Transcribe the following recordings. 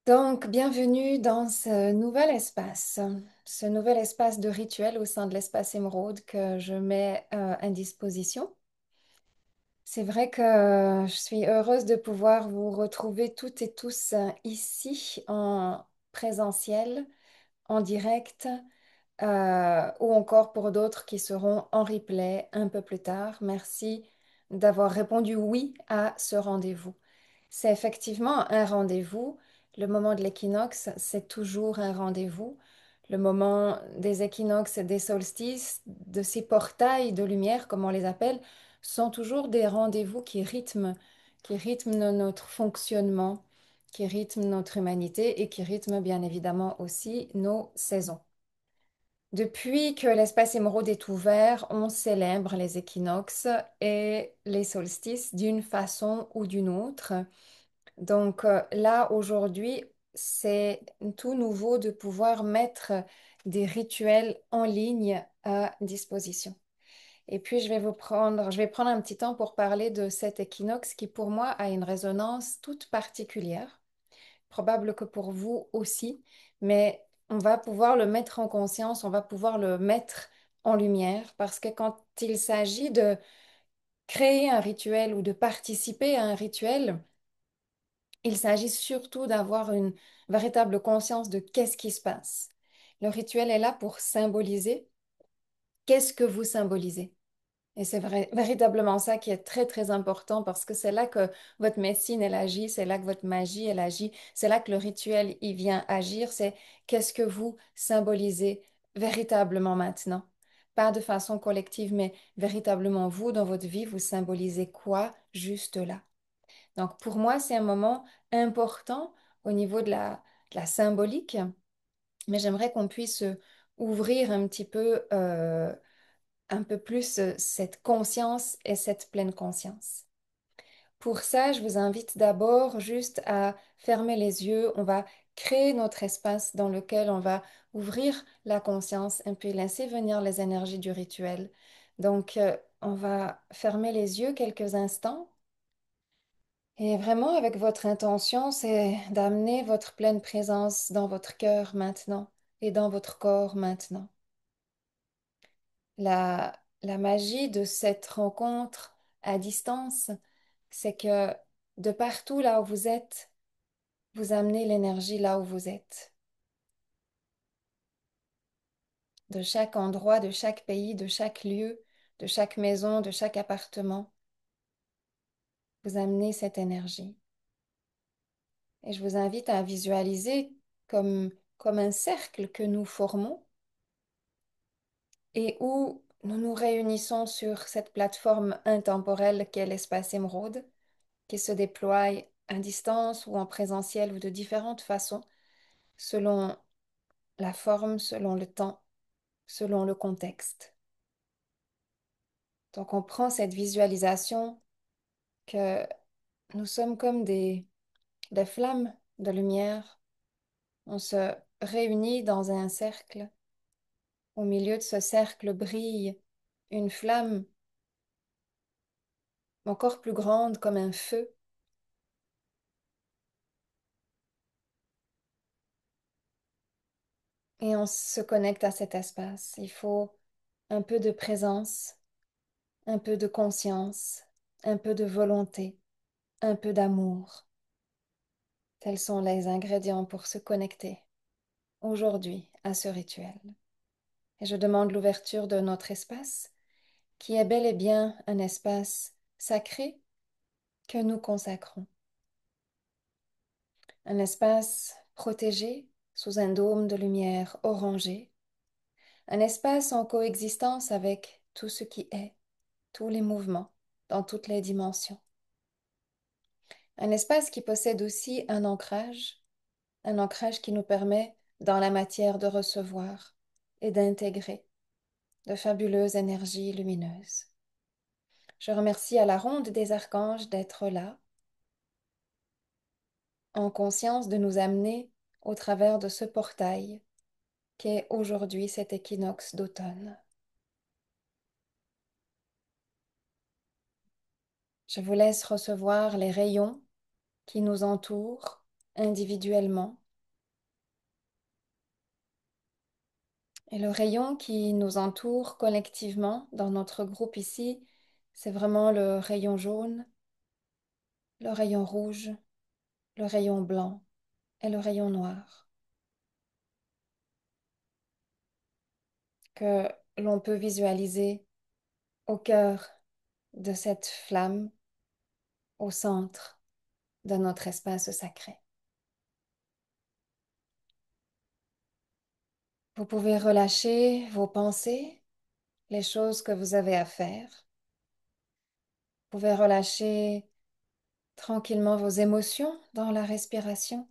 Donc, bienvenue dans ce nouvel espace de rituel au sein de l'espace émeraude que je mets à disposition. C'est vrai que je suis heureuse de pouvoir vous retrouver toutes et tous ici en présentiel, en direct, ou encore pour d'autres qui seront en replay un peu plus tard. Merci d'avoir répondu oui à ce rendez-vous. C'est effectivement un rendez-vous. Le moment de l'équinoxe, c'est toujours un rendez-vous. Le moment des équinoxes et des solstices, de ces portails de lumière, comme on les appelle, sont toujours des rendez-vous qui rythment notre fonctionnement, qui rythment notre humanité et qui rythment bien évidemment aussi nos saisons. Depuis que l'espace émeraude est ouvert, on célèbre les équinoxes et les solstices d'une façon ou d'une autre. Donc là, aujourd'hui, c'est tout nouveau de pouvoir mettre des rituels en ligne à disposition. Et puis, je vais prendre un petit temps pour parler de cet équinoxe qui, pour moi, a une résonance toute particulière. Probable que pour vous aussi, mais on va pouvoir le mettre en conscience, on va pouvoir le mettre en lumière parce que quand il s'agit de créer un rituel ou de participer à un rituel, il s'agit surtout d'avoir une véritable conscience de qu'est-ce qui se passe. Le rituel est là pour symboliser. Qu'est-ce que vous symbolisez? Et c'est véritablement ça qui est très, très important parce que c'est là que votre médecine, elle agit, c'est là que votre magie, elle agit, c'est là que le rituel, il vient agir. C'est qu'est-ce que vous symbolisez véritablement maintenant? Pas de façon collective, mais véritablement vous, dans votre vie, vous symbolisez quoi juste là? Donc pour moi, c'est un moment important au niveau de la symbolique, mais j'aimerais qu'on puisse ouvrir un peu plus cette conscience et cette pleine conscience. Pour ça, je vous invite d'abord juste à fermer les yeux. On va créer notre espace dans lequel on va ouvrir la conscience et puis laisser venir les énergies du rituel. Donc, on va fermer les yeux quelques instants. Et vraiment, avec votre intention, c'est d'amener votre pleine présence dans votre cœur maintenant et dans votre corps maintenant. La magie de cette rencontre à distance, c'est que de partout là où vous êtes, vous amenez l'énergie là où vous êtes. De chaque endroit, de chaque pays, de chaque lieu, de chaque maison, de chaque appartement, vous amenez cette énergie. Et je vous invite à visualiser comme un cercle que nous formons et où nous nous réunissons sur cette plateforme intemporelle qu'est l'espace émeraude, qui se déploie à distance ou en présentiel ou de différentes façons, selon la forme, selon le temps, selon le contexte. Donc on prend cette visualisation que nous sommes comme des flammes de lumière. On se réunit dans un cercle. Au milieu de ce cercle brille une flamme encore plus grande comme un feu. Et on se connecte à cet espace. Il faut un peu de présence, un peu de conscience, un peu de volonté, un peu d'amour. Tels sont les ingrédients pour se connecter aujourd'hui à ce rituel. Et je demande l'ouverture de notre espace, qui est bel et bien un espace sacré que nous consacrons. Un espace protégé sous un dôme de lumière orangée. Un espace en coexistence avec tout ce qui est, tous les mouvements, dans toutes les dimensions. Un espace qui possède aussi un ancrage qui nous permet, dans la matière, de recevoir et d'intégrer de fabuleuses énergies lumineuses. Je remercie à la ronde des archanges d'être là, en conscience de nous amener au travers de ce portail qu'est aujourd'hui cet équinoxe d'automne. Je vous laisse recevoir les rayons qui nous entourent individuellement. Et le rayon qui nous entoure collectivement dans notre groupe ici, c'est vraiment le rayon jaune, le rayon rouge, le rayon blanc et le rayon noir, que l'on peut visualiser au cœur de cette flamme, au centre de notre espace sacré. Vous pouvez relâcher vos pensées, les choses que vous avez à faire. Vous pouvez relâcher tranquillement vos émotions dans la respiration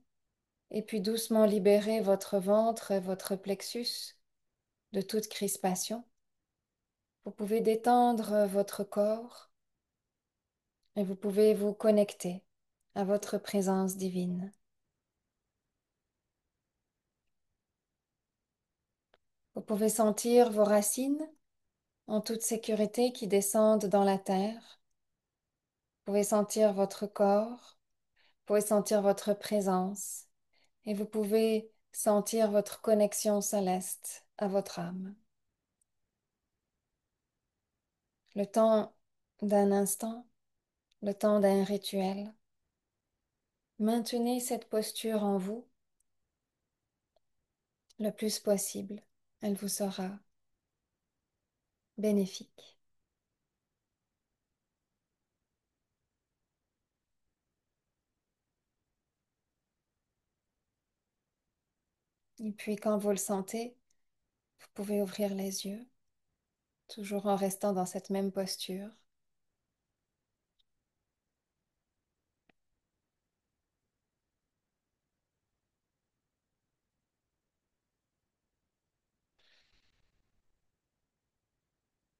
et puis doucement libérer votre ventre et votre plexus de toute crispation. Vous pouvez détendre votre corps et vous pouvez vous connecter à votre présence divine. Vous pouvez sentir vos racines en toute sécurité qui descendent dans la terre. Vous pouvez sentir votre corps, vous pouvez sentir votre présence et vous pouvez sentir votre connexion céleste à votre âme. Le temps d'un instant, le temps d'un rituel. Maintenez cette posture en vous le plus possible. Elle vous sera bénéfique. Et puis quand vous le sentez, vous pouvez ouvrir les yeux, toujours en restant dans cette même posture.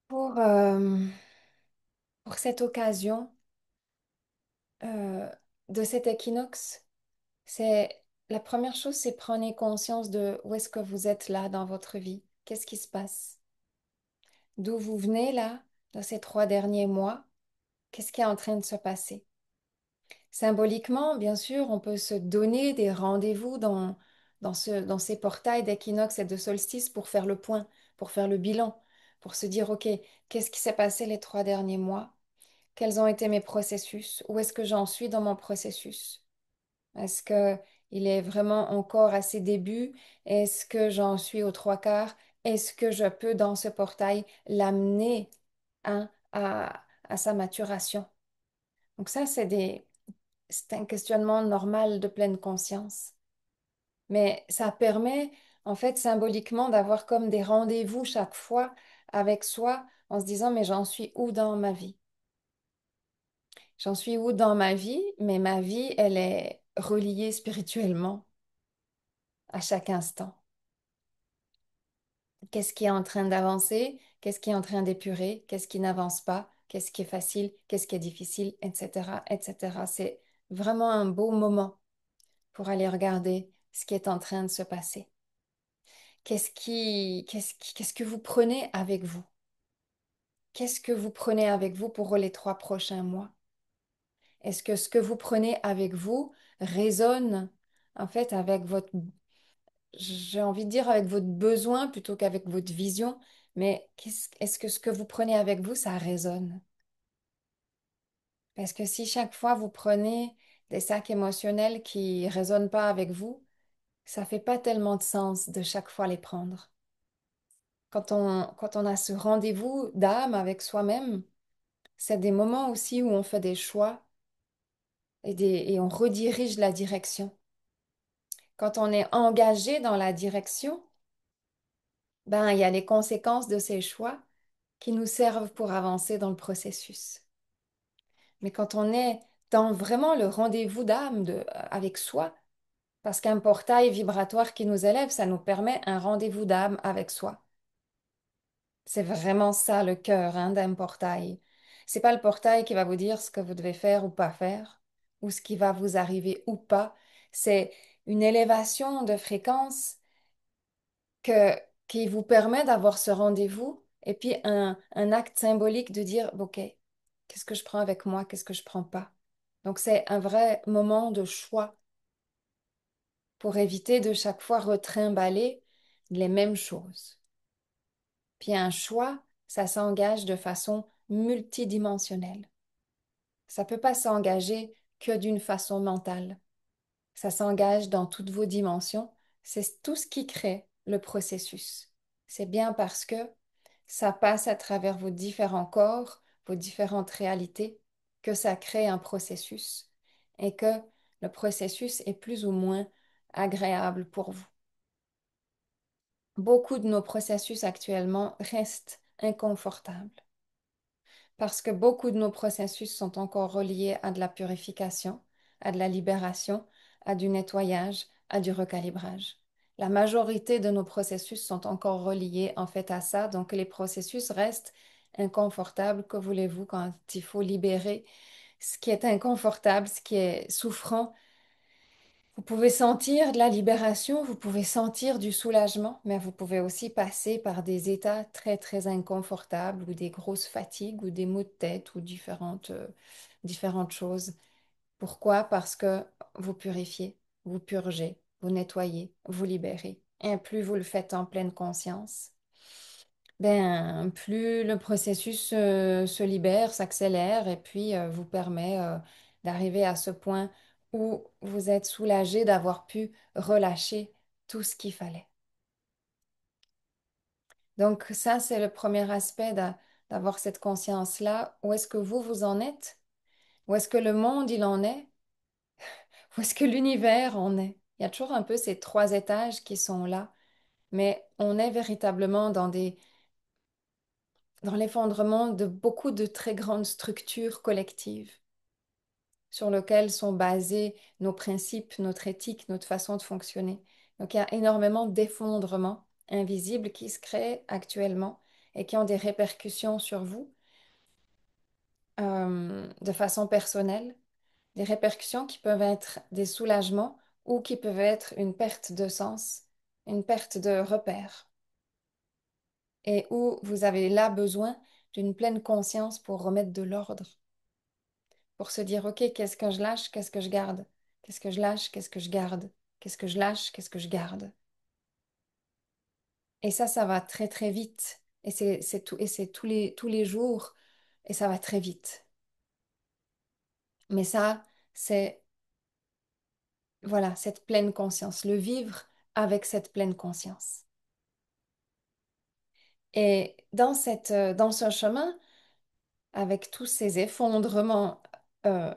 Pour, euh, pour cette occasion euh, de cet équinoxe, c'est la première chose, c'est prenez conscience de où est-ce que vous êtes là dans votre vie. Qu'est-ce qui se passe? D'où vous venez là, dans ces 3 derniers mois? Qu'est-ce qui est en train de se passer? Symboliquement, bien sûr, on peut se donner des rendez-vous dans ces portails d'équinoxe et de solstice pour faire le point, pour faire le bilan, pour se dire, OK, qu'est-ce qui s'est passé les 3 derniers mois? Quels ont été mes processus? Où est-ce que j'en suis dans mon processus? Est-ce que il est vraiment encore à ses débuts? Est-ce que j'en suis aux 3 quarts? Est-ce que je peux, dans ce portail, l'amener hein, à sa maturation? Donc ça, c'est un questionnement normal de pleine conscience. Mais ça permet, en fait, symboliquement, d'avoir comme des rendez-vous chaque fois avec soi en se disant, mais j'en suis où dans ma vie? J'en suis où dans ma vie? Mais ma vie, elle est reliée spirituellement à chaque instant. Qu'est-ce qui est en train d'avancer? Qu'est-ce qui est en train d'épurer? Qu'est-ce qui n'avance pas? Qu'est-ce qui est facile? Qu'est-ce qui est difficile? Etc., etc. C'est vraiment un beau moment pour aller regarder ce qui est en train de se passer. Qu'est-ce que vous prenez avec vous? Qu'est-ce que vous prenez avec vous pour les 3 prochains mois? Est-ce que ce que vous prenez avec vous résonne en fait avec votre, j'ai envie de dire avec votre besoin plutôt qu'avec votre vision, mais est-ce que ce que vous prenez avec vous, ça résonne? Parce que si chaque fois vous prenez des sacs émotionnels qui résonnent pas avec vous, ça fait pas tellement de sens de chaque fois les prendre. Quand on a ce rendez-vous d'âme avec soi-même, c'est des moments aussi où on fait des choix et on redirige la direction. Quand on est engagé dans la direction, ben, il y a les conséquences de ces choix qui nous servent pour avancer dans le processus. Mais quand on est dans vraiment le rendez-vous d'âme avec soi, parce qu'un portail vibratoire qui nous élève, ça nous permet un rendez-vous d'âme avec soi. C'est vraiment ça le cœur hein, d'un portail. C'est pas le portail qui va vous dire ce que vous devez faire ou pas faire, ou ce qui va vous arriver ou pas. C'est une élévation de fréquence que, qui vous permet d'avoir ce rendez-vous et puis un acte symbolique de dire, OK, qu'est-ce que je prends avec moi, qu'est-ce que je prends pas. Donc c'est un vrai moment de choix pour éviter de chaque fois retrimballer les mêmes choses. Puis un choix, ça s'engage de façon multidimensionnelle. Ça ne peut pas s'engager que d'une façon mentale. Ça s'engage dans toutes vos dimensions. C'est tout ce qui crée le processus. C'est bien parce que ça passe à travers vos différents corps, vos différentes réalités, que ça crée un processus et que le processus est plus ou moins agréable pour vous. Beaucoup de nos processus actuellement restent inconfortables parce que beaucoup de nos processus sont encore reliés à de la purification, à de la libération, à du nettoyage, à du recalibrage. La majorité de nos processus sont encore reliés en fait à ça, donc les processus restent inconfortables. Que voulez-vous quand il faut libérer ce qui est inconfortable, ce qui est souffrant? Vous pouvez sentir de la libération, vous pouvez sentir du soulagement, mais vous pouvez aussi passer par des états très très inconfortables ou des grosses fatigues ou des maux de tête ou différentes choses. Pourquoi? Parce que vous purifiez, vous purgez, vous nettoyez, vous libérez. Et plus vous le faites en pleine conscience, ben, plus le processus se libère, s'accélère et puis vous permet d'arriver à ce point où vous êtes soulagé d'avoir pu relâcher tout ce qu'il fallait. Donc ça, c'est le premier aspect d'avoir cette conscience-là. Où est-ce que vous en êtes? Où est-ce que le monde, il en est? Où est-ce que l'univers en est? Il y a toujours un peu ces trois étages qui sont là, mais on est véritablement dans l'effondrement de beaucoup de très grandes structures collectives sur lesquelles sont basés nos principes, notre éthique, notre façon de fonctionner. Donc il y a énormément d'effondrements invisibles qui se créent actuellement et qui ont des répercussions sur vous de façon personnelle, des répercussions qui peuvent être des soulagements ou qui peuvent être une perte de sens, une perte de repère, et où vous avez là besoin d'une pleine conscience pour remettre de l'ordre, pour se dire, OK, qu'est-ce que je lâche, qu'est-ce que je garde? Qu'est-ce que je lâche, qu'est-ce que je garde? Qu'est-ce que je lâche, qu'est-ce que je garde? Et ça va très très vite. Et c'est tout, et c'est tous les jours, et ça va très vite. Mais ça, c'est, voilà, cette pleine conscience, le vivre avec cette pleine conscience. Et dans ce chemin, avec tous ces effondrements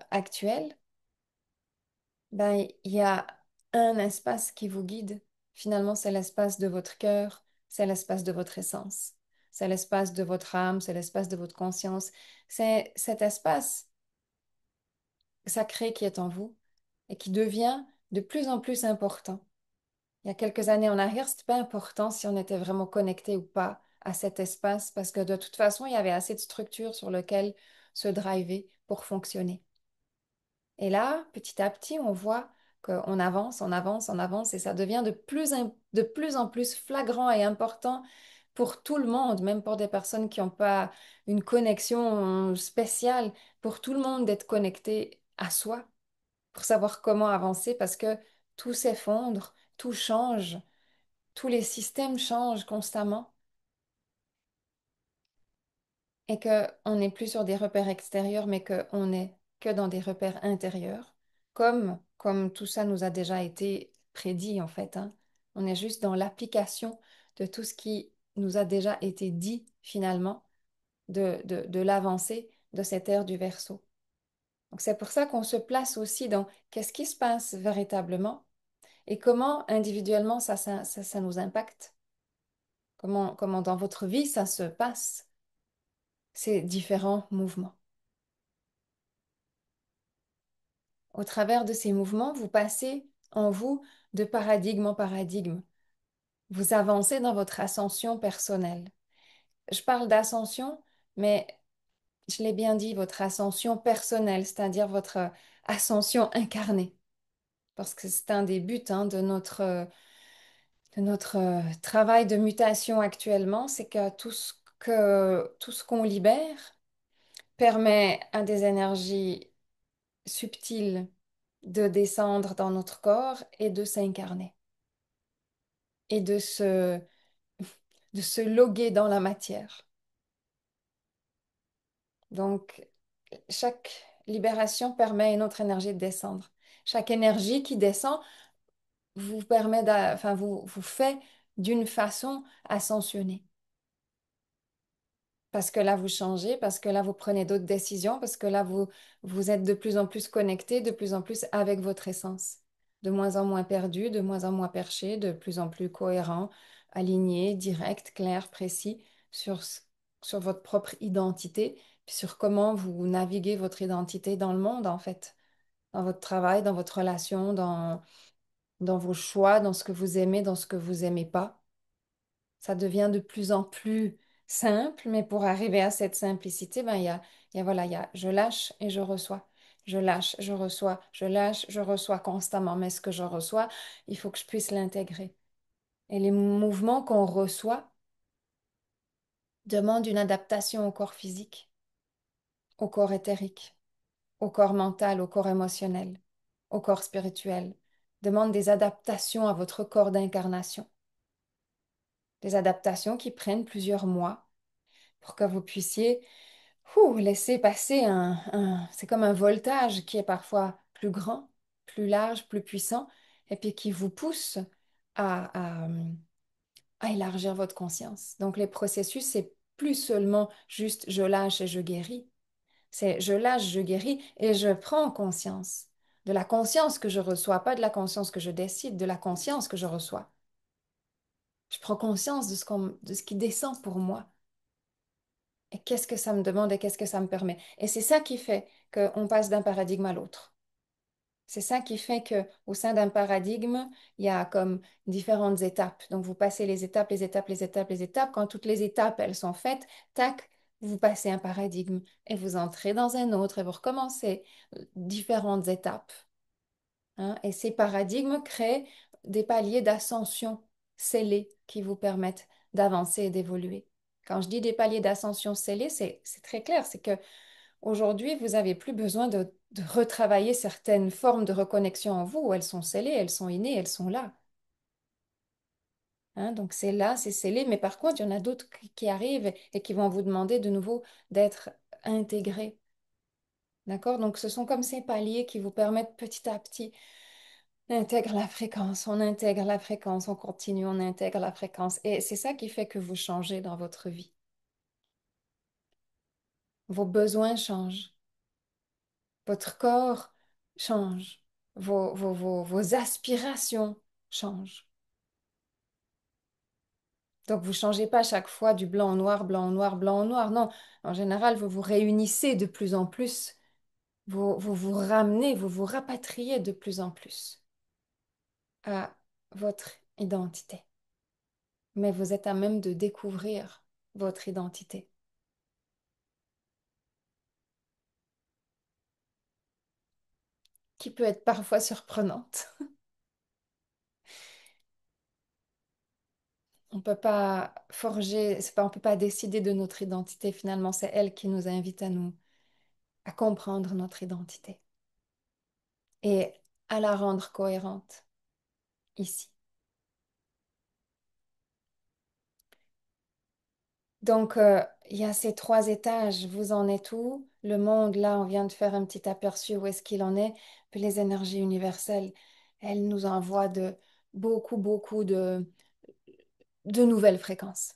actuels, ben, il y a un espace qui vous guide. Finalement, c'est l'espace de votre cœur, c'est l'espace de votre essence, c'est l'espace de votre âme, c'est l'espace de votre conscience. C'est cet espace sacré qui est en vous et qui devient de plus en plus important. Il y a quelques années en arrière, c'était pas important si on était vraiment connecté ou pas à cet espace parce que de toute façon, il y avait assez de structures sur lesquelles se driver pour fonctionner. Et là, petit à petit, on voit qu'on avance, on avance, on avance, et ça devient de plus en plus flagrant et important pour tout le monde, même pour des personnes qui n'ont pas une connexion spéciale, pour tout le monde d'être connecté à soi, pour savoir comment avancer, parce que tout s'effondre, tout change, tous les systèmes changent constamment et qu'on n'est plus sur des repères extérieurs, mais qu'on n'est que dans des repères intérieurs, comme tout ça nous a déjà été prédit en fait, hein. On est juste dans l'application de tout ce qui nous a déjà été dit finalement de l'avancée de cette ère du Verseau. Donc c'est pour ça qu'on se place aussi dans qu'est-ce qui se passe véritablement et comment individuellement ça nous impacte, comment dans votre vie ça se passe, ces différents mouvements. Au travers de ces mouvements, vous passez en vous de paradigme en paradigme. Vous avancez dans votre ascension personnelle. Je parle d'ascension, mais je l'ai bien dit, votre ascension personnelle, c'est-à-dire votre ascension incarnée. Parce que c'est un des buts hein, de notre travail de mutation actuellement, c'est que tout ce qu'on libère permet à des énergies subtiles de descendre dans notre corps et de s'incarner et de se loguer dans la matière. Donc, chaque libération permet à une autre énergie de descendre. Chaque énergie qui descend vous permet enfin, vous fait d'une façon ascensionner. Parce que là, vous changez, parce que là, vous prenez d'autres décisions, parce que là, vous êtes de plus en plus connecté, de plus en plus avec votre essence. De moins en moins perdu, de moins en moins perché, de plus en plus cohérent, aligné, direct, clair, précis sur, sur votre propre identité, puis sur comment vous naviguez votre identité dans le monde, en fait, dans votre travail, dans votre relation, dans vos choix, dans ce que vous aimez, dans ce que vous aimez pas. Ça devient de plus en plus simple, mais pour arriver à cette simplicité, ben, voilà, je lâche et je reçois. Je lâche, je reçois, je lâche, je reçois constamment. Mais ce que je reçois, il faut que je puisse l'intégrer. Et les mouvements qu'on reçoit demandent une adaptation au corps physique, au corps éthérique, au corps mental, au corps émotionnel, au corps spirituel. Demandent des adaptations à votre corps d'incarnation. Des adaptations qui prennent plusieurs mois pour que vous puissiez laisser passer c'est comme un voltage qui est parfois plus grand, plus large, plus puissant, et puis qui vous pousse à, à, à élargir votre conscience. Donc les processus, c'est plus seulement juste je lâche et je guéris, c'est je lâche, je guéris et je prends conscience de la conscience que je reçois, pas de la conscience que je décide, de la conscience que je reçois. Je prends conscience de ce qui descend pour moi. Et qu'est-ce que ça me demande et qu'est-ce que ça me permet? Et c'est ça qui fait qu'on passe d'un paradigme à l'autre. C'est ça qui fait que au sein d'un paradigme, il y a comme différentes étapes. Donc vous passez les étapes, les étapes, les étapes, les étapes. Quand toutes les étapes, elles sont faites, tac, vous passez un paradigme et vous entrez dans un autre et vous recommencez différentes étapes, hein. Et ces paradigmes créent des paliers d'ascension scellés qui vous permettent d'avancer et d'évoluer. Quand je dis des paliers d'ascension scellés, c'est très clair, c'est que aujourd'hui, vous n'avez plus besoin de retravailler certaines formes de reconnexion en vous. Elles sont scellées, elles sont innées, elles sont là, hein. Donc c'est là, c'est scellé, mais par contre, il y en a d'autres qui arrivent et qui vont vous demander de nouveau d'être intégrés. D'accord? Donc ce sont comme ces paliers qui vous permettent petit à petit d'intégrer la fréquence, on intègre la fréquence, on continue, on intègre la fréquence. Et c'est ça qui fait que vous changez dans votre vie. Vos besoins changent, votre corps change, vos aspirations changent. Donc vous ne changez pas chaque fois du blanc au noir, blanc au noir, blanc au noir. Non, en général, vous vous réunissez de plus en plus, vous vous ramenez, vous vous rapatriez de plus en plus à votre identité. Mais vous êtes à même de découvrir votre identité, qui peut être parfois surprenante. On peut pas forger, c'est pas, on peut pas décider de notre identité finalement, c'est elle qui nous invite à comprendre notre identité et à la rendre cohérente ici. Donc, il y a ces trois étages, vous en êtes où? Le monde, là, on vient de faire un petit aperçu où est-ce qu'il en est. Puis les énergies universelles, elles nous envoient beaucoup de nouvelles fréquences.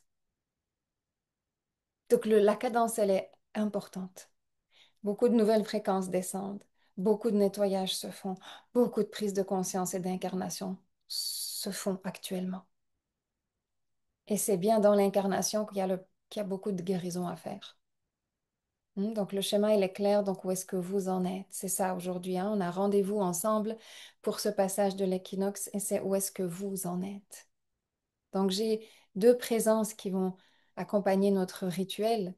Donc, la cadence, elle est importante. Beaucoup de nouvelles fréquences descendent, beaucoup de nettoyages se font, beaucoup de prises de conscience et d'incarnation se font actuellement. Et c'est bien dans l'incarnation qu'il y a beaucoup de guérison à faire. Donc le schéma, il est clair, donc où est-ce que vous en êtes? C'est ça aujourd'hui, hein. On a rendez-vous ensemble pour ce passage de l'équinoxe et c'est où est-ce que vous en êtes? Donc j'ai deux présences qui vont accompagner notre rituel.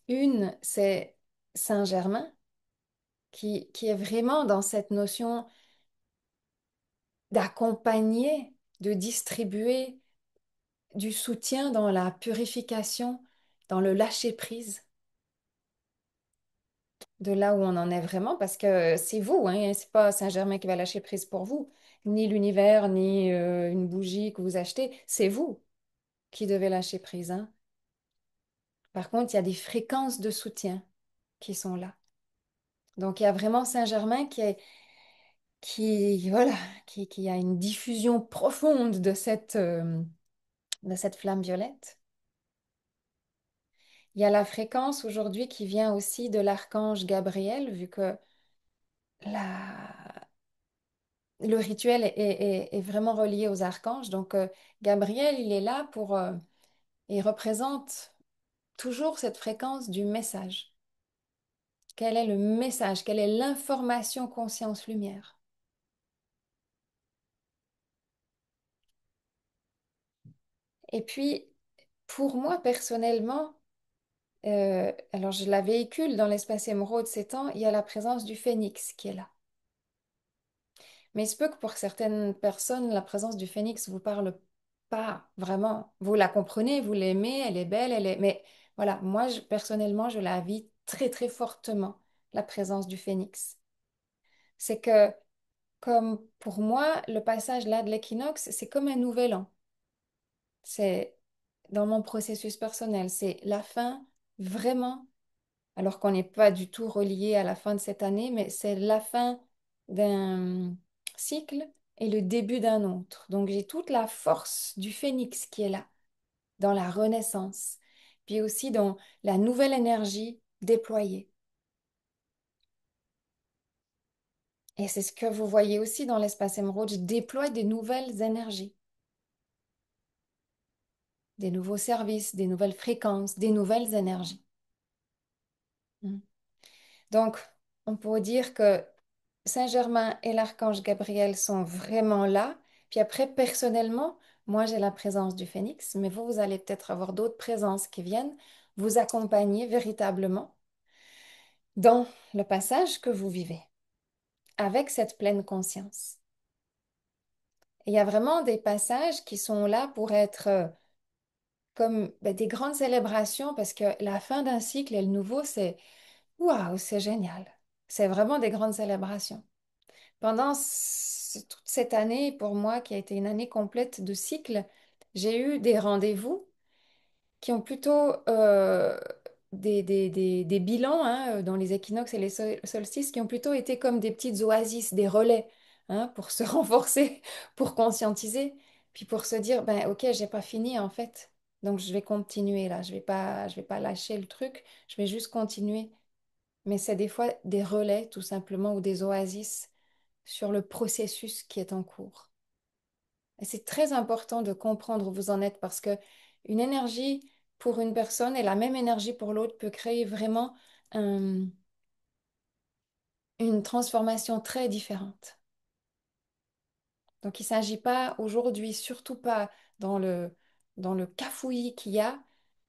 Une, c'est Saint-Germain, qui est vraiment dans cette notion d'accompagner, de distribuer du soutien dans la purification, dans le lâcher-prise. de là où on en est vraiment, parce que c'est vous, hein, c'est pas Saint-Germain qui va lâcher prise pour vous, ni l'univers, ni une bougie que vous achetez, c'est vous qui devez lâcher prise, hein. Par contre, il y a des fréquences de soutien qui sont là. Donc, il y a vraiment Saint-Germain voilà, qui a une diffusion profonde de cette flamme violette. Il y a la fréquence aujourd'hui qui vient aussi de l'archange Gabriel, vu que la, le rituel est vraiment relié aux archanges. Donc, Gabriel, il est là il représente toujours cette fréquence du message. Quel est le message? Quelle est l'information conscience-lumière? Et puis, pour moi, personnellement, alors je la véhicule dans l'espace émeraude ces temps, il y a la présence du phénix qui est là. Mais il se peut que pour certaines personnes, la présence du phénix vous parle pas vraiment. Vous la comprenez, vous l'aimez, elle est belle, elle est... Mais voilà, moi, personnellement, je la vis très, très fortement, la présence du phénix. C'est que, comme pour moi, le passage là de l'équinoxe, c'est comme un nouvel an. C'est dans mon processus personnel, c'est la fin vraiment, alors qu'on n'est pas du tout relié à la fin de cette année, mais c'est la fin d'un cycle et le début d'un autre. Donc j'ai toute la force du phénix qui est là, dans la renaissance, puis aussi dans la nouvelle énergie déployée. Et c'est ce que vous voyez aussi dans l'espace émeraude, je déploie des nouvelles énergies, des nouveaux services, des nouvelles fréquences, des nouvelles énergies. Mm. Donc, on pourrait dire que Saint-Germain et l'archange Gabriel sont vraiment là. Puis après, personnellement, moi, j'ai la présence du phénix, mais vous, vous allez peut-être avoir d'autres présences qui viennent vous accompagner véritablement dans le passage que vous vivez, avec cette pleine conscience. Et il y a vraiment des passages qui sont là pour être comme des grandes célébrations, parce que la fin d'un cycle et le nouveau, c'est waouh, c'est génial. C'est vraiment des grandes célébrations. Pendant toute cette année, pour moi, qui a été une année complète de cycle, j'ai eu des rendez-vous qui ont plutôt des bilans dans les équinoxes et les solstices qui ont plutôt été comme des petites oasis, des relais pour se renforcer, pour conscientiser, puis pour se dire, ben ok, j'ai pas fini en fait, donc je vais continuer là, je vais pas lâcher le truc, je vais juste continuer. Mais c'est des fois des relais tout simplement ou des oasis sur le processus qui est en cours. Et c'est très important de comprendre où vous en êtes parce que une énergie pour une personne et la même énergie pour l'autre peut créer vraiment un- une transformation très différente. Donc il ne s'agit pas aujourd'hui, surtout pas dans dans le cafouillis qu'il y a,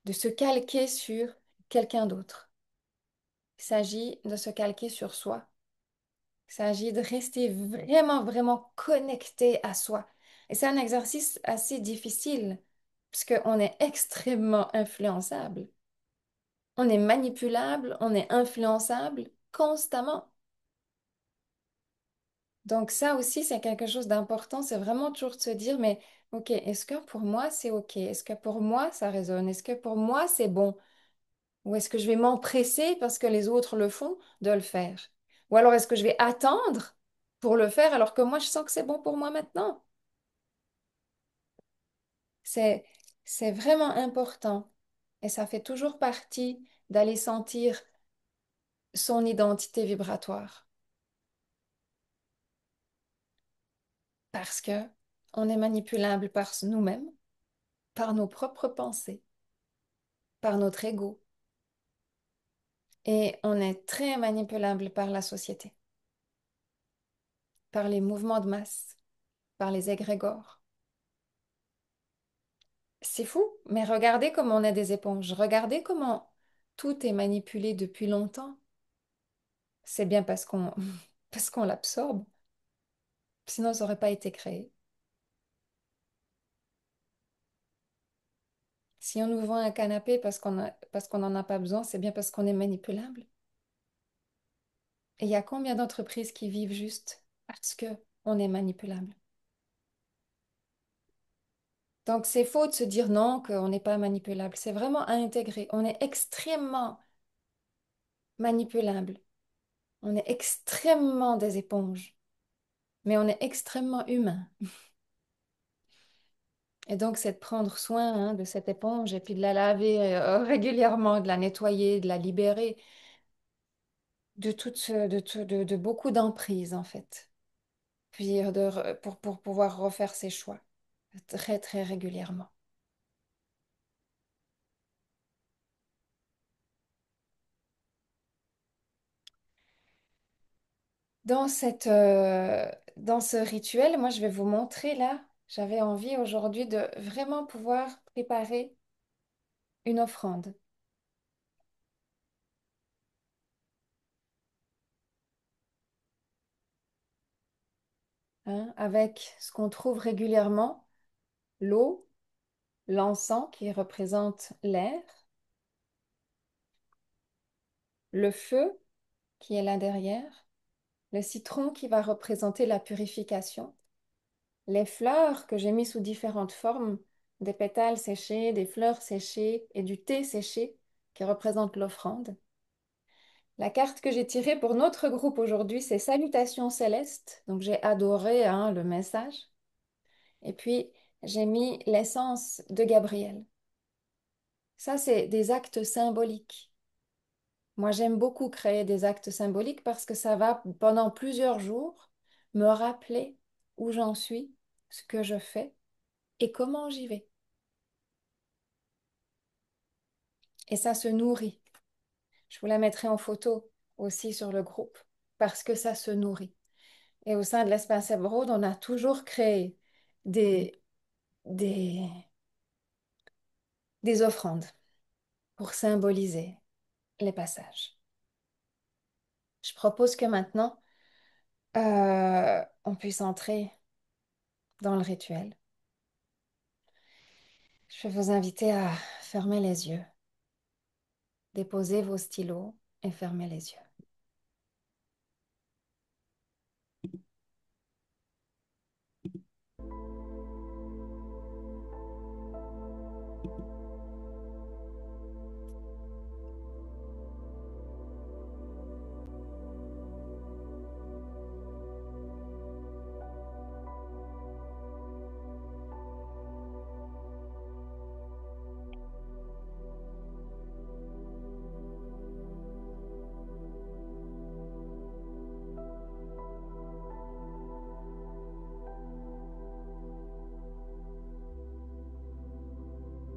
de se calquer sur quelqu'un d'autre. Il s'agit de se calquer sur soi. Il s'agit de rester vraiment, vraiment connecté à soi. Et c'est un exercice assez difficile, puisqu'on est extrêmement influençable. On est manipulable, on est influençable constamment. Donc ça aussi, c'est quelque chose d'important. C'est vraiment toujours de se dire, mais ok, est-ce que pour moi, c'est ok? Est-ce que pour moi, ça résonne? Est-ce que pour moi, c'est bon? Ou est-ce que je vais m'empresser parce que les autres le font de le faire? Ou alors est-ce que je vais attendre pour le faire alors que moi je sens que c'est bon pour moi maintenant? C'est c'est vraiment important et ça fait toujours partie d'aller sentir son identité vibratoire parce que on est manipulable par nous-mêmes, par nos propres pensées, par notre ego et on est très manipulable par la société, par les mouvements de masse, par les égrégores. C'est fou, mais regardez comment on est des éponges. Regardez comment tout est manipulé depuis longtemps. C'est bien parce qu'on parce qu'on l'absorbe. Sinon, ça n'aurait pas été créé. Si on nous vend un canapé parce qu'on n'en a pas besoin, c'est bien parce qu'on est manipulable. Et il y a combien d'entreprises qui vivent juste parce que on est manipulable? Donc, c'est faux de se dire non, qu'on n'est pas manipulable. C'est vraiment à intégrer. On est extrêmement manipulable. On est extrêmement des éponges. Mais on est extrêmement humain. Et donc, c'est de prendre soin de cette éponge et puis de la laver régulièrement, de la nettoyer, de la libérer de beaucoup d'emprise, en fait. Puis pour pouvoir refaire ses choix très, très régulièrement. Dans ce rituel, moi, je vais vous montrer là. J'avais envie aujourd'hui de vraiment pouvoir préparer une offrande, avec ce qu'on trouve régulièrement, l'eau, l'encens qui représente l'air, le feu qui est là derrière, le citron qui va représenter la purification, les fleurs que j'ai mis sous différentes formes, des pétales séchés, des fleurs séchées et du thé séché qui représente l'offrande. La carte que j'ai tirée pour notre groupe aujourd'hui, c'est Salutations célestes. Donc j'ai adoré le message. Et puis j'ai mis l'essence de Gabriel. Ça, c'est des actes symboliques. Moi, j'aime beaucoup créer des actes symboliques parce que ça va, pendant plusieurs jours, me rappeler où j'en suis, ce que je fais et comment j'y vais. Et ça se nourrit. Je vous la mettrai en photo aussi sur le groupe parce que ça se nourrit. Et au sein de l'Espace Émeraude, on a toujours créé des, des, des offrandes pour symboliser les passages. Je propose que maintenant, on puisse entrer dans le rituel. Je vais vous inviter à fermer les yeux, déposer vos stylos et fermer les yeux.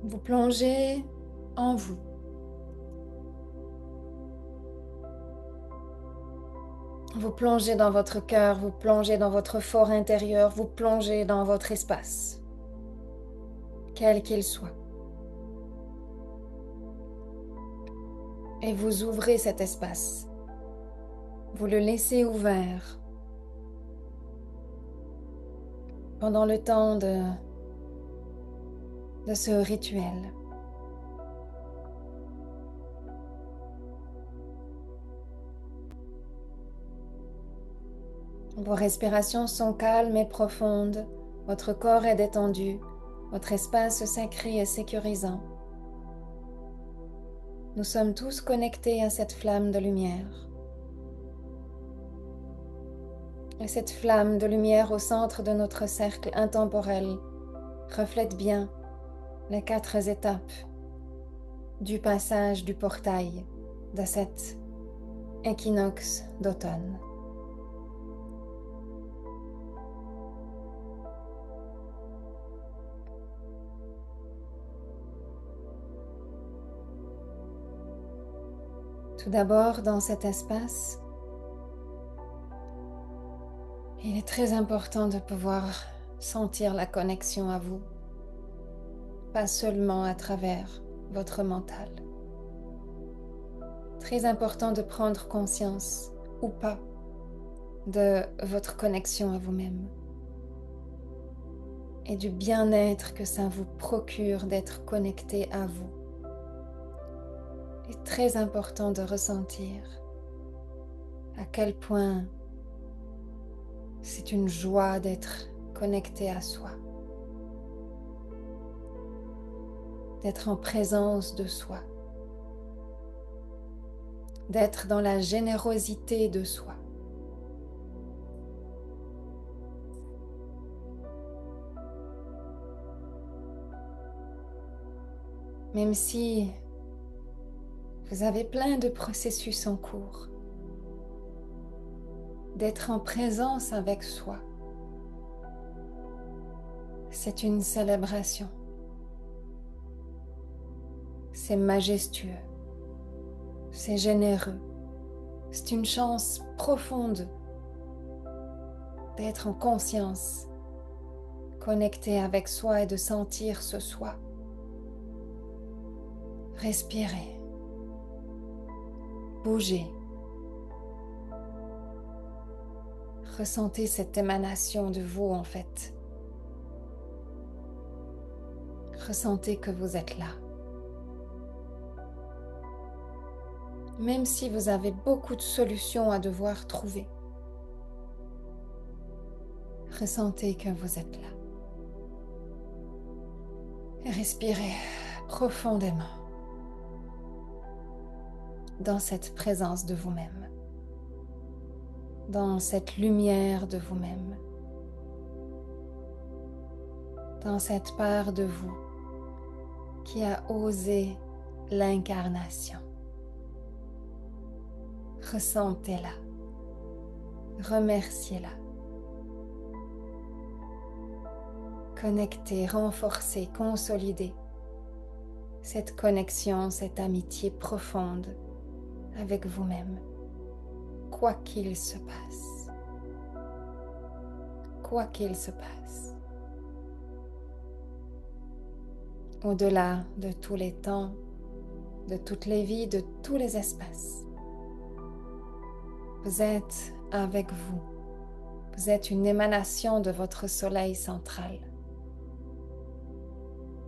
Vous plongez en vous. Vous plongez dans votre cœur, vous plongez dans votre fort intérieur, vous plongez dans votre espace, quel qu'il soit. Et vous ouvrez cet espace. Vous le laissez ouvert pendant le temps de ce rituel. Vos respirations sont calmes et profondes, votre corps est détendu, votre espace sacré est sécurisant. Nous sommes tous connectés à cette flamme de lumière. Et cette flamme de lumière au centre de notre cercle intemporel reflète bien les 4 étapes du passage du portail de cet équinoxe d'automne. Tout d'abord, dans cet espace, il est très important de pouvoir sentir la connexion à vous, pas seulement à travers votre mental. Très important de prendre conscience ou pas de votre connexion à vous-même et du bien-être que ça vous procure d'être connecté à vous. Il est très important de ressentir à quel point c'est une joie d'être connecté à soi, d'être en présence de soi, d'être dans la générosité de soi. Même si vous avez plein de processus en cours, d'être en présence avec soi, c'est une célébration. C'est majestueux, c'est généreux, c'est une chance profonde d'être en conscience, connecté avec soi et de sentir ce soi. Respirez, bougez, ressentez cette émanation de vous en fait. Ressentez que vous êtes là. Même si vous avez beaucoup de solutions à devoir trouver, ressentez que vous êtes là. Et respirez profondément dans cette présence de vous-même, dans cette lumière de vous-même, dans cette part de vous qui a osé l'incarnation. Ressentez-la, remerciez-la. Connectez, renforcez, consolidez cette connexion, cette amitié profonde avec vous-même, quoi qu'il se passe. Quoi qu'il se passe. Au-delà de tous les temps, de toutes les vies, de tous les espaces. Vous êtes avec vous. Vous êtes une émanation de votre soleil central.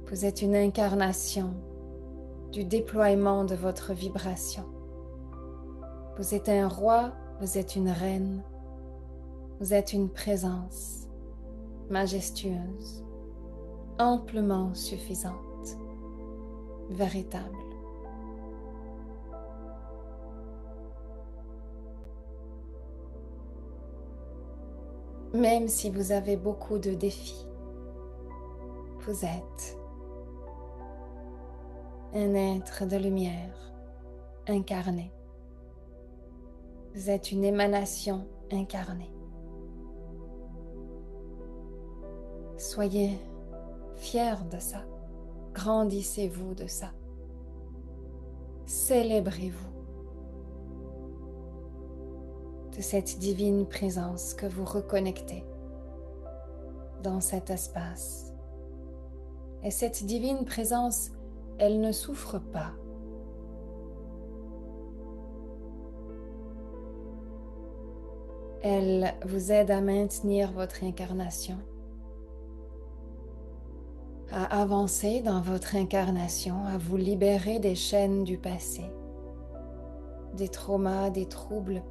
Vous êtes une incarnation du déploiement de votre vibration. Vous êtes un roi, vous êtes une reine, vous êtes une présence majestueuse, amplement suffisante, véritable. Même si vous avez beaucoup de défis, vous êtes un être de lumière incarné. Vous êtes une émanation incarnée. Soyez fiers de ça. Grandissez-vous de ça. Célébrez-vous de cette divine présence que vous reconnectez dans cet espace. Et cette divine présence, elle ne souffre pas. Elle vous aide à maintenir votre incarnation, à avancer dans votre incarnation, à vous libérer des chaînes du passé, des traumas, des troubles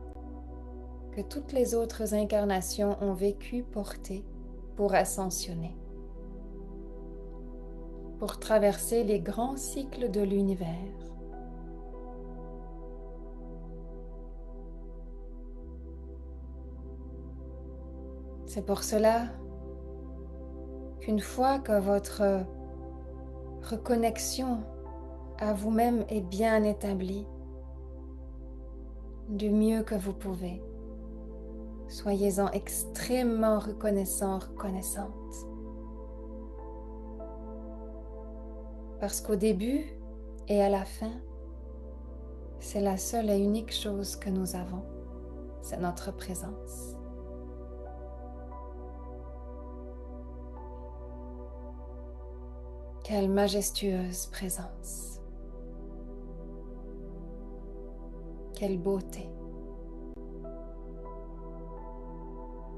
que toutes les autres incarnations ont vécu porter pour ascensionner, pour traverser les grands cycles de l'univers. C'est pour cela qu'une fois que votre reconnexion à vous-même est bien établie, du mieux que vous pouvez, soyez-en extrêmement reconnaissant, reconnaissante. Parce qu'au début et à la fin, c'est la seule et unique chose que nous avons, c'est notre présence. Quelle majestueuse présence. Quelle beauté.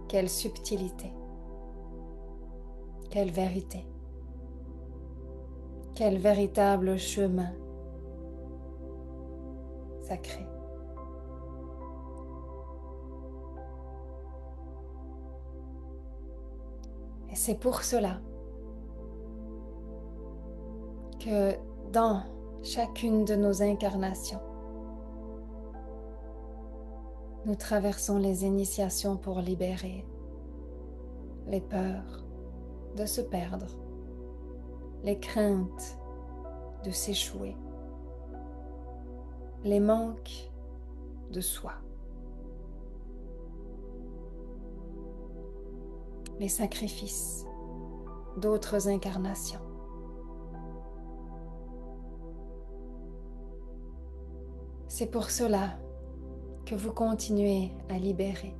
Quelle subtilité. Quelle vérité. Quel véritable chemin sacré. Et c'est pour cela que dans chacune de nos incarnations, nous traversons les initiations pour libérer les peurs de se perdre, les craintes de s'échouer, les manques de soi, les sacrifices d'autres incarnations. C'est pour cela que vous continuez à libérer,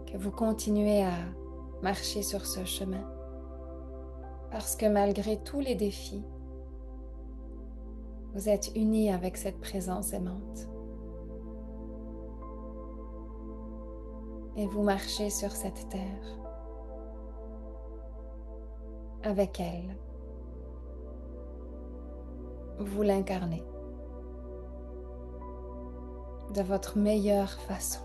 que vous continuez à marcher sur ce chemin. Parce que malgré tous les défis, vous êtes unis avec cette présence aimante. Et vous marchez sur cette terre avec elle. Vous l'incarnez de votre meilleure façon.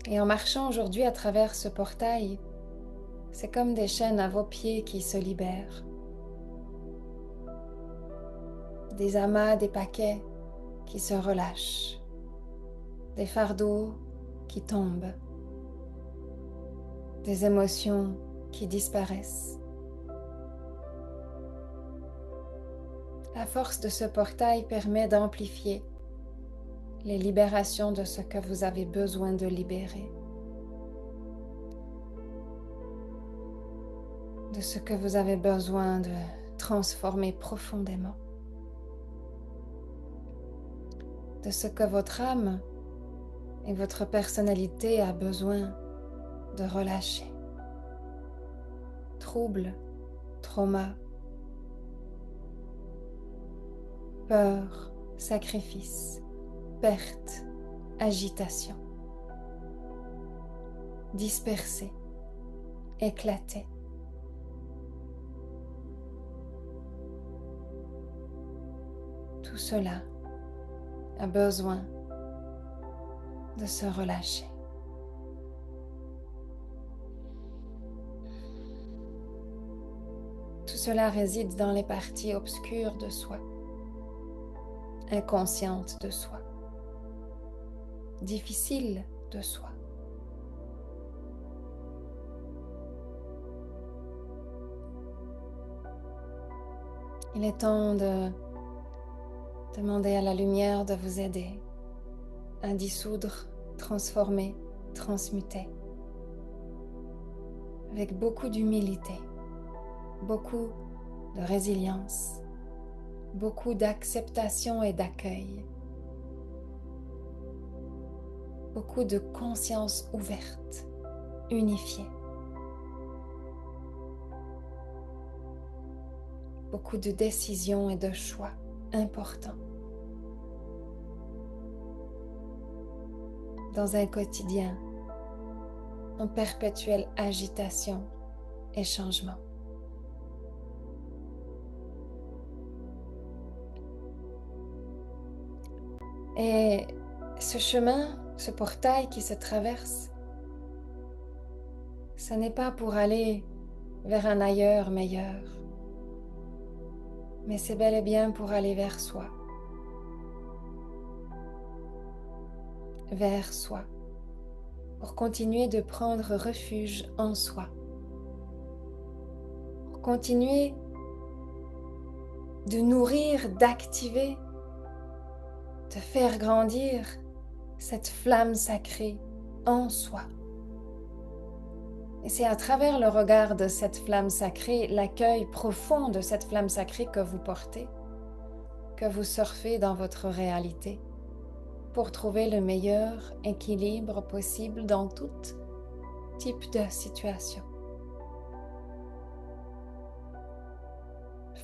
Et en marchant aujourd'hui à travers ce portail, c'est comme des chaînes à vos pieds qui se libèrent. Des amas, des paquets qui se relâchent. Des fardeaux qui tombent. Des émotions qui disparaissent. La force de ce portail permet d'amplifier les libérations de ce que vous avez besoin de libérer, de ce que vous avez besoin de transformer profondément, de ce que votre âme et votre personnalité a besoin de relâcher. Troubles, traumas, peur, sacrifice, perte, agitation, disperser, éclater. Tout cela a besoin de se relâcher. Tout cela réside dans les parties obscures de soi, inconscientes de soi, difficiles de soi. Il est temps de demander à la lumière de vous aider à dissoudre, transformer, transmuter avec beaucoup d'humilité, beaucoup de résilience, beaucoup d'acceptation et d'accueil, beaucoup de conscience ouverte, unifiée, beaucoup de décisions et de choix importants dans un quotidien en perpétuelle agitation et changement. Et ce chemin, ce portail qui se traverse, ce n'est pas pour aller vers un ailleurs meilleur, mais c'est bel et bien pour aller vers soi. Vers soi, pour continuer de prendre refuge en soi, pour continuer de nourrir, d'activer, de faire grandir cette flamme sacrée en soi. Et c'est à travers le regard de cette flamme sacrée, l'accueil profond de cette flamme sacrée que vous portez, que vous surfez dans votre réalité pour trouver le meilleur équilibre possible dans tout type de situation.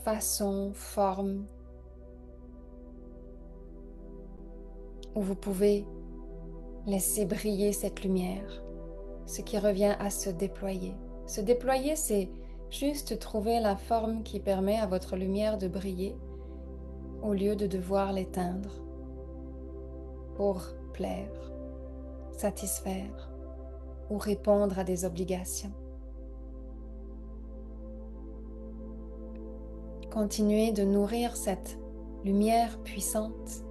Façon, forme, où vous pouvez laisser briller cette lumière, ce qui revient à se déployer. Se déployer, c'est juste trouver la forme qui permet à votre lumière de briller au lieu de devoir l'éteindre pour plaire, satisfaire, ou répondre à des obligations. Continuez de nourrir cette lumière puissante,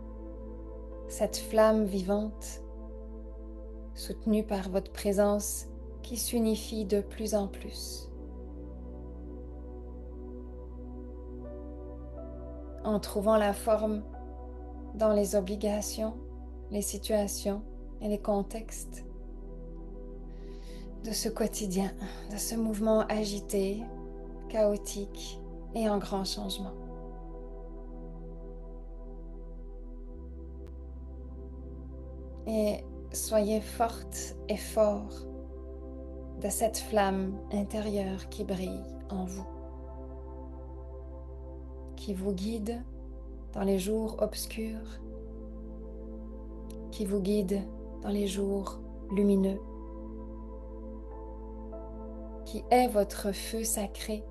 cette flamme vivante, soutenue par votre présence qui s'unifie de plus en plus. En trouvant la forme dans les obligations, les situations et les contextes de ce quotidien, de ce mouvement agité, chaotique et en grand changement. Et soyez forte et fort de cette flamme intérieure qui brille en vous, qui vous guide dans les jours obscurs, qui vous guide dans les jours lumineux, qui est votre feu sacré,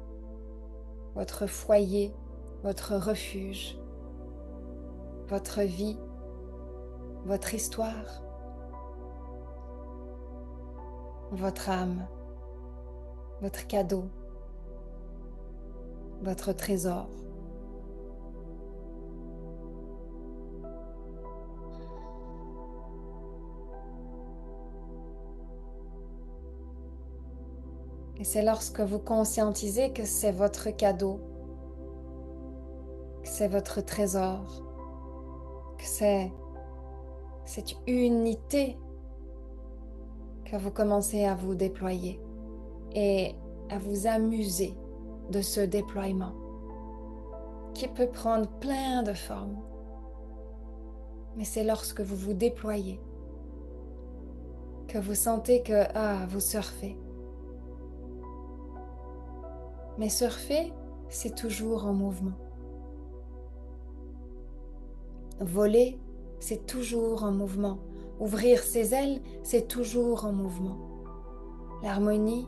votre foyer, votre refuge, votre vie, votre histoire, votre âme, votre cadeau, votre trésor. Et c'est lorsque vous conscientisez que c'est votre cadeau, que c'est votre trésor, que c'est cette unité que vous commencez à vous déployer et à vous amuser de ce déploiement qui peut prendre plein de formes. Mais c'est lorsque vous vous déployez que vous sentez que vous surfez. Mais surfer, c'est toujours en mouvement. Voler, c'est toujours en mouvement. Ouvrir ses ailes, c'est toujours en mouvement. L'harmonie,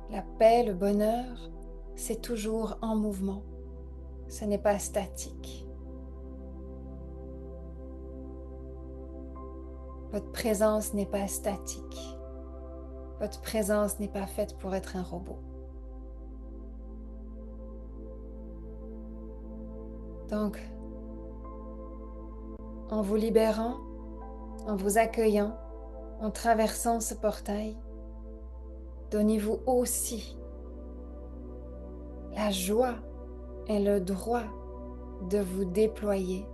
la paix, le bonheur, c'est toujours en mouvement. Ce n'est pas statique. Votre présence n'est pas statique. Votre présence n'est pas faite pour être un robot. Donc, en vous libérant, en vous accueillant, en traversant ce portail, donnez-vous aussi la joie et le droit de vous déployer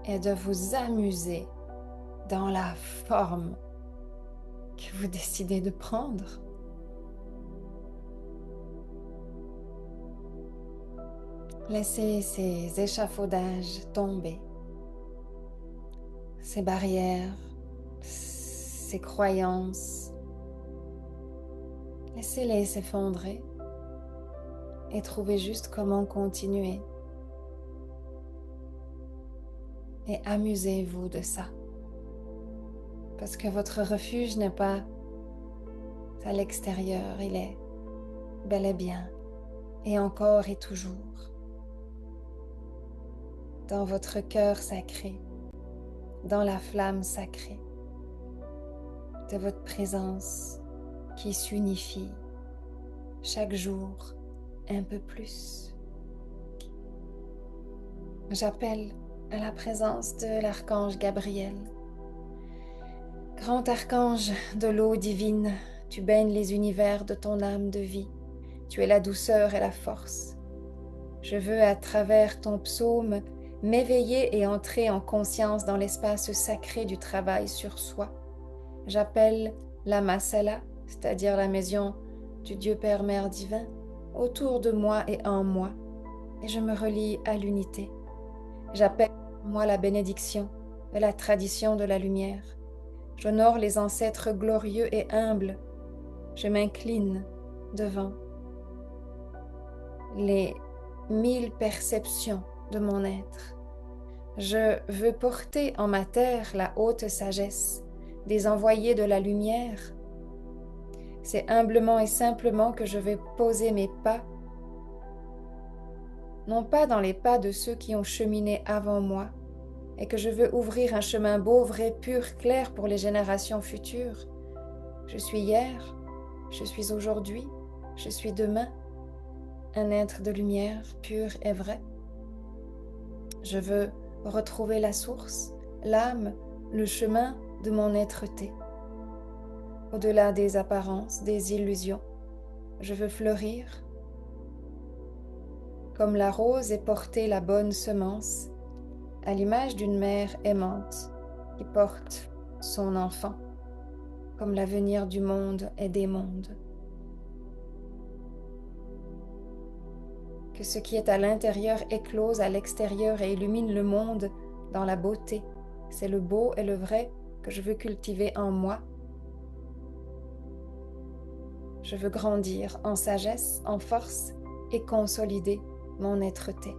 et de vous amuser dans la forme que vous décidez de prendre. Laissez ces échafaudages tomber, ces barrières, ces croyances. Laissez-les s'effondrer et trouvez juste comment continuer. Et amusez-vous de ça. Parce que votre refuge n'est pas à l'extérieur, il est bel et bien, et encore et toujours, dans votre cœur sacré, dans la flamme sacrée de votre présence qui s'unifie chaque jour un peu plus. J'appelle à la présence de l'archange Gabriel. Grand archange de l'eau divine, tu baignes les univers de ton âme de vie. Tu es la douceur et la force. Je veux, à travers ton psaume, m'éveiller et entrer en conscience dans l'espace sacré du travail sur soi. J'appelle la Masala, c'est-à-dire la maison du Dieu Père Mère divin, autour de moi et en moi, et je me relie à l'unité. J'appelle en moi la bénédiction de la tradition de la lumière. J'honore les ancêtres glorieux et humbles. Je m'incline devant les 1000 perceptions de mon être. Je veux porter en ma terre la haute sagesse des envoyés de la lumière. C'est humblement et simplement que je vais poser mes pas, non pas dans les pas de ceux qui ont cheminé avant moi, et que je veux ouvrir un chemin beau, vrai, pur, clair pour les générations futures. Je suis hier, je suis aujourd'hui, je suis demain, un être de lumière pur et vrai. Je veux retrouver la source, l'âme, le chemin de mon être-té. Au-delà des apparences, des illusions, je veux fleurir. Comme la rose et porter la bonne semence, à l'image d'une mère aimante qui porte son enfant, comme l'avenir du monde et des mondes. Que ce qui est à l'intérieur éclose à l'extérieur et illumine le monde dans la beauté. C'est le beau et le vrai que je veux cultiver en moi. Je veux grandir en sagesse, en force et consolider mon être-té.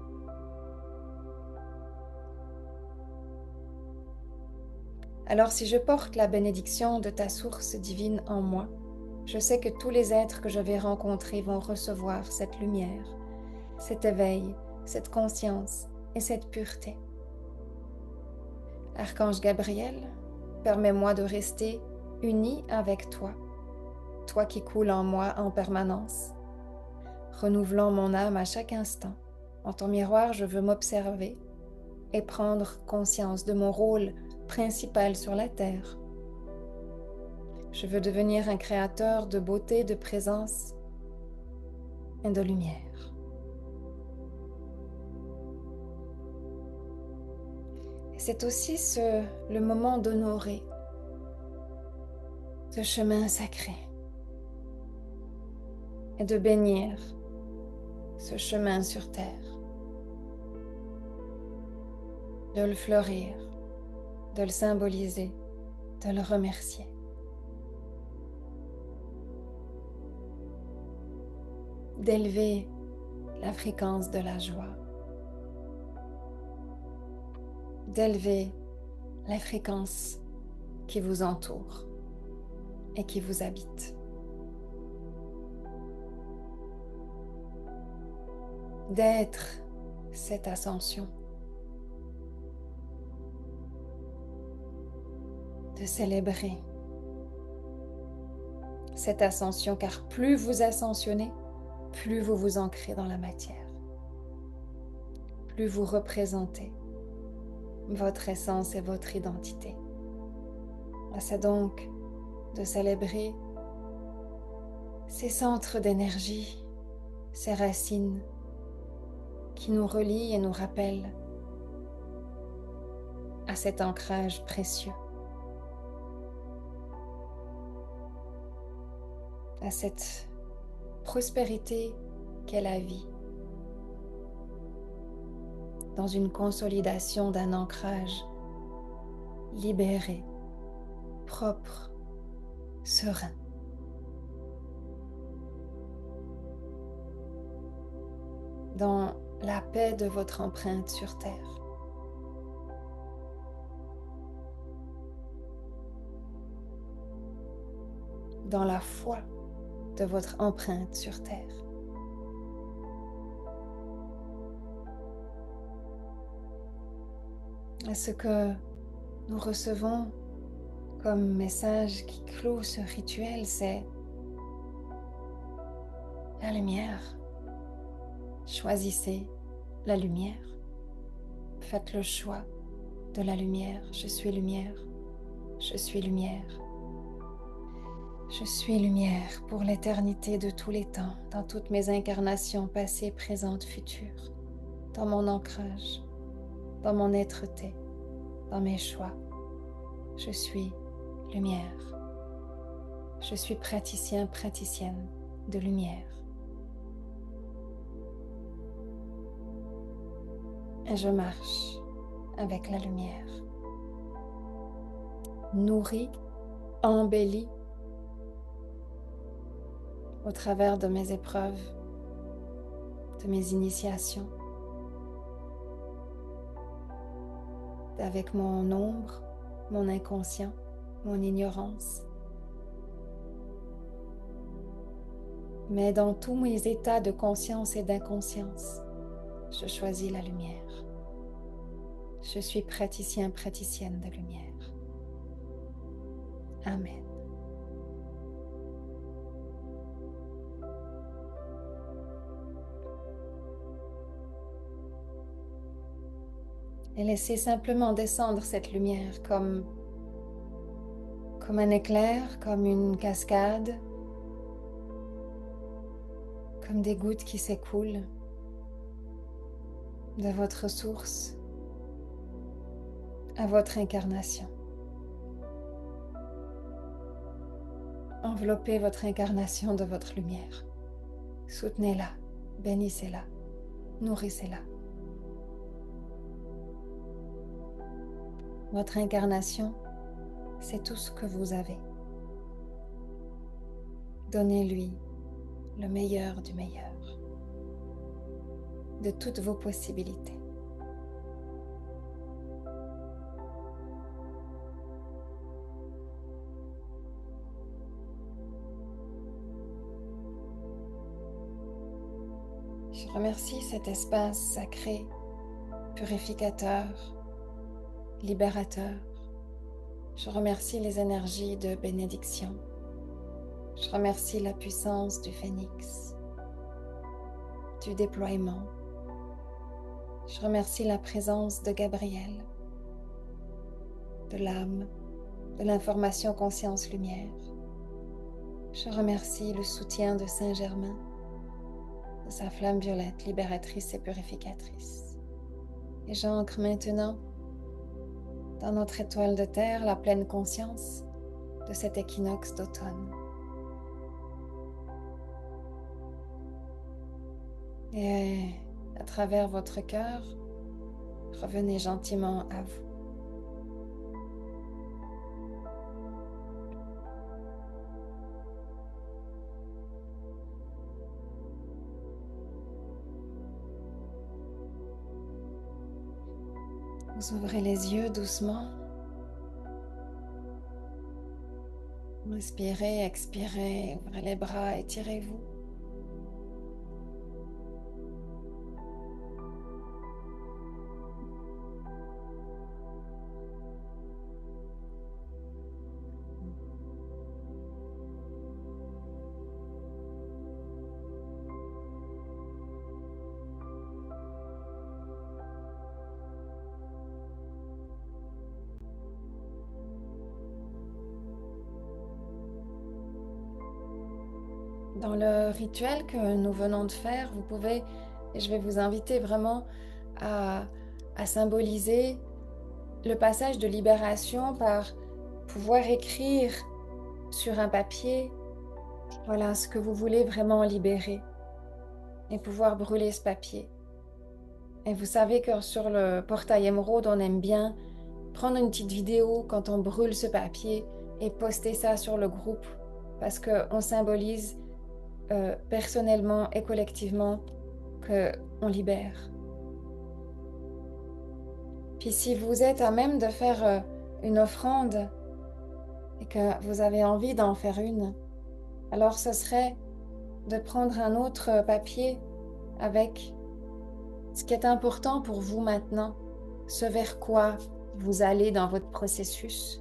Alors si je porte la bénédiction de ta source divine en moi, je sais que tous les êtres que je vais rencontrer vont recevoir cette lumière, cet éveil, cette conscience et cette pureté. Archange Gabriel, permets-moi de rester uni avec toi, toi qui coules en moi en permanence, renouvelant mon âme à chaque instant. En ton miroir, je veux m'observer et prendre conscience de mon rôle principal sur la terre. Je veux devenir un créateur de beauté, de présence et de lumière. C'est aussi le moment d'honorer ce chemin sacré et de bénir ce chemin sur terre, de le fleurir, de le symboliser, de le remercier. D'élever la fréquence de la joie, d'élever la fréquence qui vous entoure et qui vous habite. D'être cette ascension, de célébrer cette ascension, car plus vous ascensionnez, plus vous vous ancrez dans la matière, plus vous représentez votre essence et votre identité. C'est donc de célébrer ces centres d'énergie, ces racines qui nous relient et nous rappellent à cet ancrage précieux, à cette prospérité qu'est la vie, dans une consolidation d'un ancrage libéré, propre, serein. Dans la paix de votre empreinte sur terre. Dans la foi de votre empreinte sur terre. Et ce que nous recevons comme message qui clôt ce rituel, c'est la lumière. Choisissez la lumière. Faites le choix de la lumière. Je suis lumière. Je suis lumière. Je suis lumière pour l'éternité de tous les temps, dans toutes mes incarnations passées, présentes, futures, dans mon ancrage, dans mon être-té, dans mes choix. Je suis lumière. Je suis praticien, praticienne de lumière. Et je marche avec la lumière. Nourrie, embellie au travers de mes épreuves, de mes initiations, avec mon ombre, mon inconscient, mon ignorance. Mais dans tous mes états de conscience et d'inconscience, je choisis la lumière. Je suis praticien, praticienne de lumière. Amen. Et laissez simplement descendre cette lumière comme un éclair, comme une cascade, comme des gouttes qui s'écoulent de votre source à votre incarnation. Enveloppez votre incarnation de votre lumière. Soutenez-la, bénissez-la, nourrissez-la. Votre incarnation, c'est tout ce que vous avez. Donnez-lui le meilleur du meilleur, de toutes vos possibilités. Je remercie cet espace sacré, purificateur, libérateur. Je remercie les énergies de bénédiction. Je remercie la puissance du phénix, du déploiement. Je remercie la présence de Gabriel, de l'âme, de l'information conscience lumière. Je remercie le soutien de Saint-Germain, de sa flamme violette libératrice et purificatrice. Et j'ancre maintenant dans notre étoile de terre la pleine conscience de cet équinoxe d'automne. Et à travers votre cœur, revenez gentiment à vous. Vous ouvrez les yeux doucement. Inspirez, expirez, ouvrez les bras, étirez-vous. Dans le rituel que nous venons de faire, vous pouvez, et je vais vous inviter vraiment à symboliser le passage de libération par pouvoir écrire sur un papier, voilà ce que vous voulez vraiment libérer et pouvoir brûler ce papier. Et vous savez que sur le portail Émeraude, on aime bien prendre une petite vidéo quand on brûle ce papier et poster ça sur le groupe parce qu'on symbolise personnellement et collectivement qu'on libère. Puis si vous êtes à même de faire une offrande et que vous avez envie d'en faire une, alors ce serait de prendre un autre papier avec ce qui est important pour vous maintenant, ce vers quoi vous allez dans votre processus,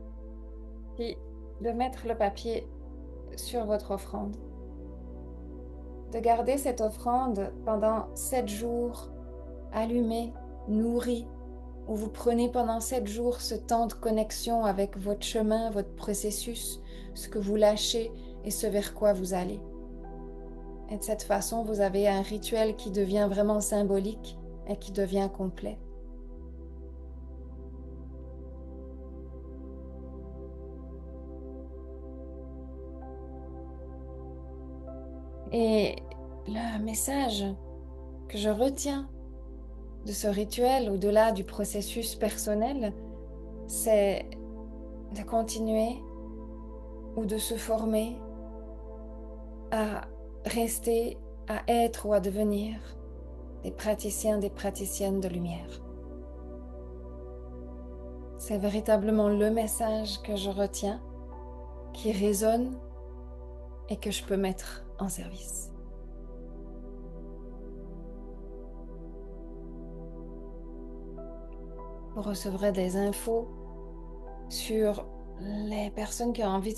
puis de mettre le papier sur votre offrande. De garder cette offrande pendant 7 jours, allumée, nourrie, où vous prenez pendant 7 jours ce temps de connexion avec votre chemin, votre processus, ce que vous lâchez et ce vers quoi vous allez. Et de cette façon, vous avez un rituel qui devient vraiment symbolique et qui devient complet. Et le message que je retiens de ce rituel, au-delà du processus personnel, c'est de continuer ou de se former à rester, à être ou à devenir des praticiens, des praticiennes de lumière. C'est véritablement le message que je retiens, qui résonne et que je peux mettre en service. Vous recevrez des infos sur les personnes qui ont envie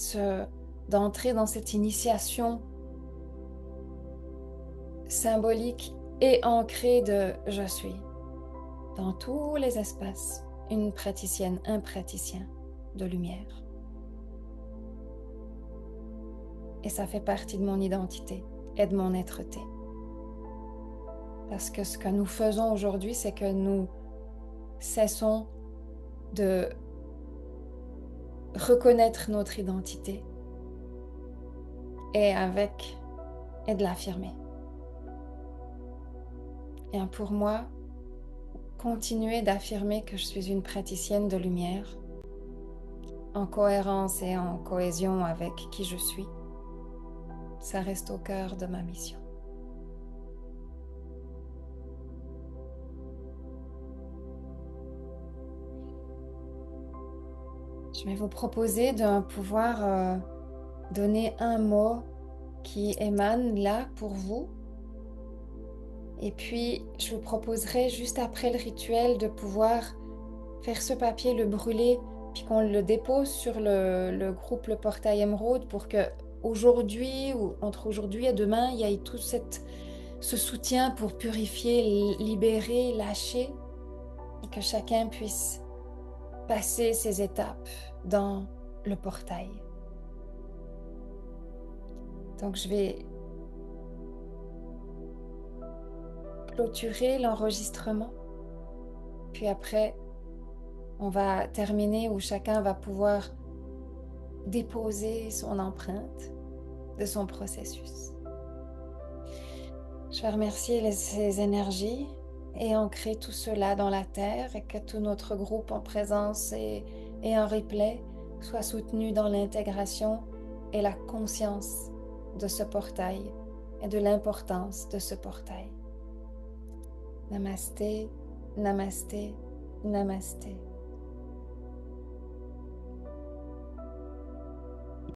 d'entrer dans cette initiation symbolique et ancrée de « je suis ». dans tous les espaces, une praticienne, un praticien de lumière. Et ça fait partie de mon identité et de mon être-té. Parce que ce que nous faisons aujourd'hui, c'est que nous cessons de reconnaître notre identité et de l'affirmer. Et pour moi, continuer d'affirmer que je suis une praticienne de lumière, en cohérence et en cohésion avec qui je suis, ça reste au cœur de ma mission. Je vais vous proposer de pouvoir donner un mot qui émane là pour vous. Et puis, je vous proposerai juste après le rituel de pouvoir faire ce papier, le brûler, puis qu'on le dépose sur le groupe Le Portail Émeraude pour que aujourd'hui ou entre aujourd'hui et demain, il y ait tout ce soutien pour purifier, libérer, lâcher et que chacun puisse passer ces étapes dans le portail. Donc je vais clôturer l'enregistrement, puis après on va terminer où chacun va pouvoir déposer son empreinte de son processus. Je vais remercier ces énergies et ancrer tout cela dans la terre et que tout notre groupe en présence et en replay soit soutenu dans l'intégration et la conscience de ce portail et de l'importance de ce portail. Namasté, namasté, namasté.